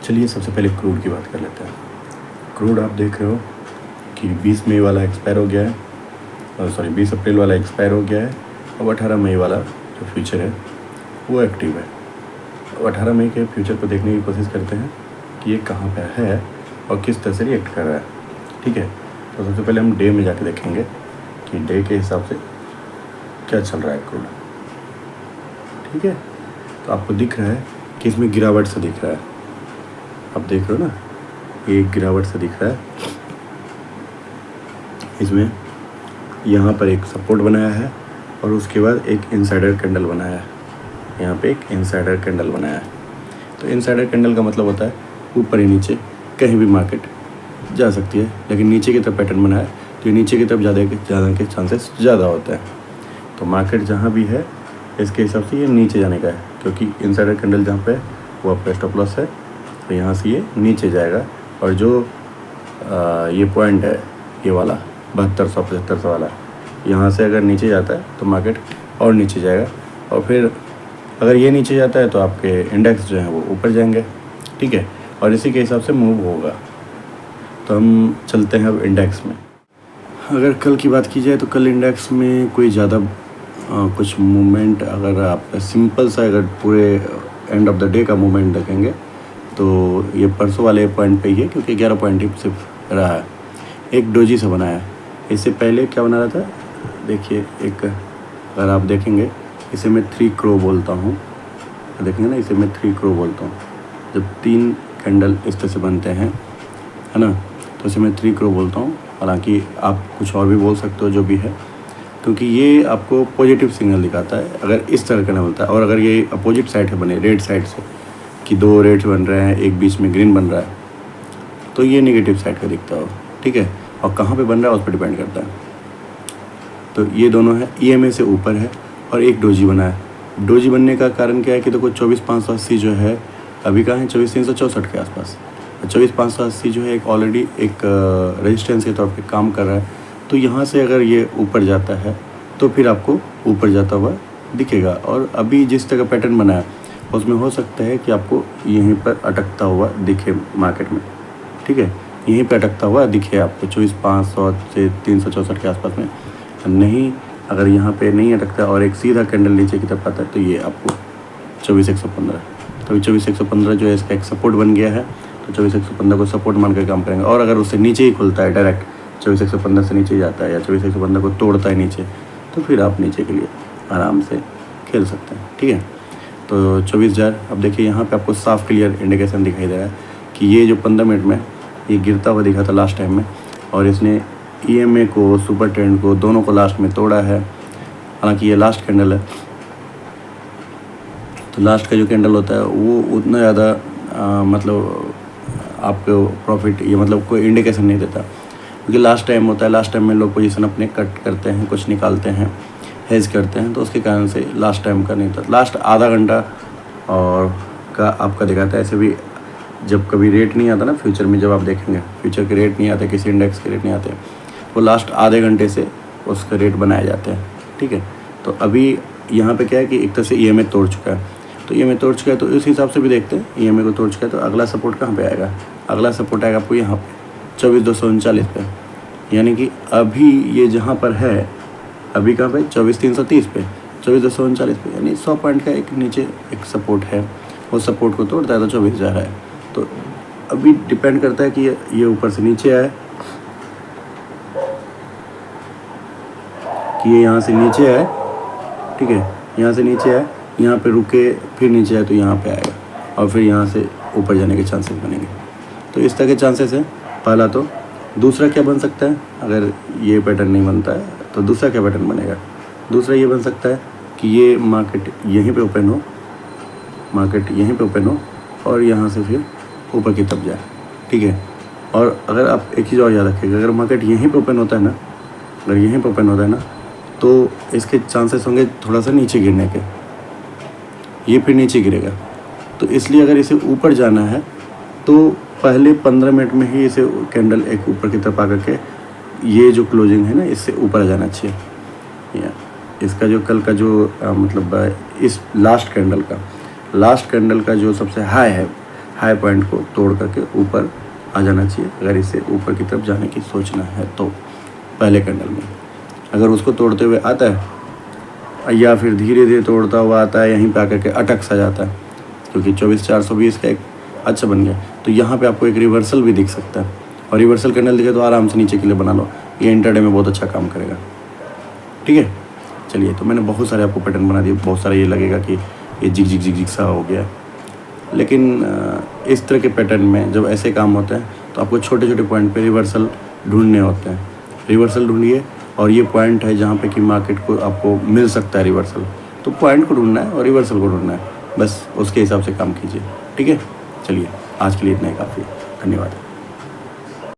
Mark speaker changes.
Speaker 1: चलिए सबसे पहले क्रूड की बात कर लेते हैं। क्रूड आप देख रहे हो कि 20 मई वाला एक्सपायर हो गया है, 20 अप्रैल वाला एक्सपायर हो गया है। अब 18 मई वाला जो फ्यूचर है वो एक्टिव है। 18 मई के फ्यूचर को देखने की कोशिश करते हैं कि ये कहाँ पे है और किस तरह से रिएक्ट कर रहा है। ठीक है, तो सबसे पहले हम डे में जाके देखेंगे कि डे के हिसाब से क्या चल रहा है क्रूड। ठीक है, तो आपको दिख रहा है कि इसमें गिरावट सा दिख रहा है। आप देख रहे हो ना, ये गिरावट सा दिख रहा है। इसमें यहाँ पर एक सपोर्ट बनाया है और उसके बाद एक इनसाइडर कैंडल बनाया है। यहाँ पे एक इनसाइडर कैंडल बनाया है। तो इनसाइडर कैंडल का मतलब होता है ऊपर या नीचे कहीं भी मार्केट जा सकती है, लेकिन नीचे की तरफ पैटर्न बनाया है तो ये नीचे की तरफ ज़्यादा के चांसेस ज़्यादा होते हैं। तो मार्केट जहाँ भी है इसके हिसाब से ये नीचे जाने का है, क्योंकि इनसाइडर कैंडल जहाँ पे है वो आपका स्टॉप लॉस है। तो यहाँ से ये नीचे जाएगा और जो ये पॉइंट है ये वाला 7200-7500 वाला, यहाँ से अगर नीचे जाता है तो मार्केट और नीचे जाएगा। और फिर अगर ये नीचे जाता है तो आपके इंडेक्स जो हैं वो ऊपर जाएंगे। ठीक है, और इसी के हिसाब से मूव होगा। तो हम चलते हैं अब इंडेक्स में। अगर कल की बात की जाए तो कल इंडेक्स में कोई ज़्यादा कुछ मूवमेंट, अगर आप सिंपल सा अगर पूरे एंड ऑफ द डे का मूवमेंट देखेंगे तो ये परसों वाले पॉइंट पे ही है, क्योंकि 11 पॉइंट ही सिर्फ रहा है। एक डोजी से बनाया है। इससे पहले क्या बना रहा था, देखिए एक, अगर आप देखेंगे इसे मैं 3 क्रो बोलता हूँ। देखेंगे ना, इसे मैं 3 क्रो बोलता हूँ। जब 3 कैंडल इस तरह से बनते हैं, है ना, तो इसे मैं 3 क्रो बोलता हूँ। हालांकि आप कुछ और भी बोल सकते हो, जो भी है, क्योंकि ये आपको पॉजिटिव सिग्नल दिखाता है अगर इस तरह का ना बनता है। और अगर ये अपोजिट साइड है बने, रेड साइड से, कि 2 रेड्स बन रहे हैं, एक बीच में ग्रीन बन रहा है, तो ये नेगेटिव साइड का दिखता हो। ठीक है, और कहाँ पे बन रहा है उस पर डिपेंड करता है। तो ये दोनों है, EMA से ऊपर है और एक डोजी बना है। डोजी बनने का कारण क्या है कि देखो 24,580 जो है अभी कहाँ है, 24,364 के आसपास। 24,580 जो है एक ऑलरेडी एक रेजिस्टेंस के तौर पे काम कर रहा है। तो यहाँ से अगर ये ऊपर जाता है तो फिर आपको ऊपर जाता हुआ दिखेगा। और अभी जिस तरह का पैटर्न बना है उसमें हो सकता है कि आपको यहीं पर अटकता हुआ दिखे मार्केट में। ठीक है, यहीं पर अटकता हुआ दिखे आपको 24,500 से 364 के आसपास में। नहीं, अगर यहाँ पे नहीं अटकता और एक सीधा कैंडल नीचे की तरफ आता है तो ये आपको 24,115, तो 24,115 जो है इसका एक सपोर्ट बन गया है। तो 24,115 को सपोर्ट मान कर काम करेंगे। और अगर उससे नीचे ही खुलता है, डायरेक्ट 24,115 से नीचे जाता है या 24,115 को तोड़ता है नीचे, तो फिर आप नीचे के लिए आराम से खेल सकते हैं। ठीक है, तो 24,000 अब देखिए यहाँ पे आपको साफ क्लियर इंडिकेशन दिखाई दे रहा है कि ये जो 15 मिनट में ये गिरता हुआ दिखा था लास्ट टाइम में, और इसने EMA को, सुपर ट्रेंड को, दोनों को लास्ट में तोड़ा है। हालांकि ये लास्ट कैंडल है, तो लास्ट का जो कैंडल होता है वो उतना ज़्यादा मतलब आपको प्रॉफिट, ये मतलब कोई इंडिकेशन नहीं देता, क्योंकि लास्ट टाइम होता है। लास्ट टाइम में लोग पोजीशन अपने कट करते हैं, कुछ निकालते हैं, हेज करते हैं, तो उसके कारण से लास्ट टाइम का नहीं था। लास्ट आधा घंटा और का आपका दिखाता है। ऐसे भी जब कभी रेट नहीं आता ना फ्यूचर में, जब आप देखेंगे फ्यूचर के रेट नहीं आते, किसी इंडेक्स के रेट नहीं आते, वो लास्ट आधे घंटे से उसका रेट बनाए जाते हैं। ठीक है, तो अभी यहाँ पे क्या है कि एक तरह से EMA तोड़ चुका है। तो EMA तोड़ चुका है, तो इस हिसाब से भी देखते हैं EMA को तोड़ चुका है। तो अगला सपोर्ट कहाँ पे आएगा? अगला सपोर्ट आएगा आपको यहाँ पे 24,239 पे। यानी कि अभी ये जहाँ पर है, अभी कहाँ पे 24,330 पे, 24,239 पे, यानी 100 पॉइंट का एक नीचे एक सपोर्ट है। वो सपोर्ट को तोड़ता है तो 24,000 है। तो अभी डिपेंड करता है कि ये ऊपर से नीचे आए, कि ये यहाँ से नीचे आए। ठीक है, यहाँ से नीचे आए, यहाँ पे रुके, फिर नीचे आए तो यहाँ पे आएगा, और फिर यहाँ से ऊपर जाने के चांसेस बनेंगे। तो इस तरह के चांसेस हैं पहला। तो दूसरा क्या बन सकता है, अगर ये पैटर्न नहीं बनता है तो दूसरा क्या पैटर्न बनेगा? दूसरा ये बन सकता है कि ये मार्केट यहीं पे ओपन हो, मार्केट यहीं पे ओपन हो और यहाँ से फिर ऊपर की तरफ जाए। ठीक है, और अगर आप एक चीज़ और याद रखिएगा, अगर मार्केट यहीं पे ओपन होता है ना, अगर यहीं पे ओपन होता है ना, तो इसके चांसेस होंगे थोड़ा सा नीचे गिरने के, ये फिर नीचे गिरेगा। तो इसलिए अगर इसे ऊपर जाना है तो पहले 15 मिनट में ही इसे कैंडल एक ऊपर की तरफ आकर के ये जो क्लोजिंग है ना, इससे ऊपर जाना चाहिए। इसका जो कल का जो मतलब इस लास्ट कैंडल का जो सबसे हाई है हाई पॉइंट को तोड़ करके ऊपर आ जाना चाहिए, अगर इसे ऊपर की तरफ जाने की सोचना है तो पहले कैंडल में। अगर उसको तोड़ते हुए आता है या फिर धीरे धीरे तोड़ता हुआ आता है, यहीं पे आकर के अटक सा जाता है, क्योंकि 24,420 का एक अच्छा बन गया, तो यहाँ पे आपको एक रिवर्सल भी दिख सकता है, और रिवर्सल कैंडल दिखे तो आराम से नीचे के लिए बना लो, ये इंटरडे में बहुत अच्छा काम करेगा। ठीक है, चलिए, तो मैंने बहुत सारे आपको पैटर्न बना दिए, बहुत सारे ये लगेगा कि ये जिग जिग जिग जिग सा हो गया, लेकिन इस तरह के पैटर्न में जब ऐसे काम होते हैं तो आपको छोटे छोटे पॉइंट पे रिवर्सल ढूंढने होते हैं। रिवर्सल ढूंढिए, और ये पॉइंट है जहाँ पे कि मार्केट को आपको मिल सकता है रिवर्सल, तो पॉइंट को ढूंढना है और रिवर्सल को ढूंढना है, बस उसके हिसाब से काम कीजिए। ठीक है, चलिए, आज के लिए इतना ही काफ़ी है। धन्यवाद।